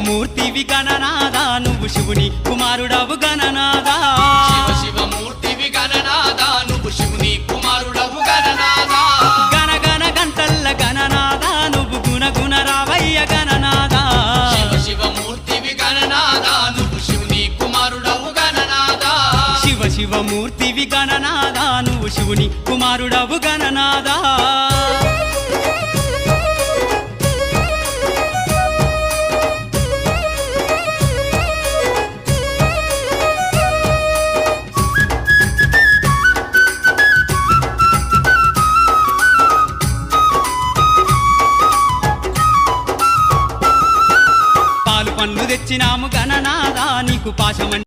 శివమూర్తివి గణనాదా నువ్వు శివుని కుమారుడవు గణనాదా శివ శివమూర్తివి గణనాదా నువ్వు శివుని కుమారుడవు గణనాదా గణ గణ గంటల్ల గణనాదా నువ్వు గుణ గుణ రావయ్య గణనాదా శివ శివమూర్తివి గణనాదా నువ్వు శివుని కుమారుడవు గణనాదా శివ శివమూర్తివి గణనాదా నువ్వు శివుని కుమారుడవు గణనాదా పండ్లు తెచ్చినాము గణనాదా నీకు పాశమంటే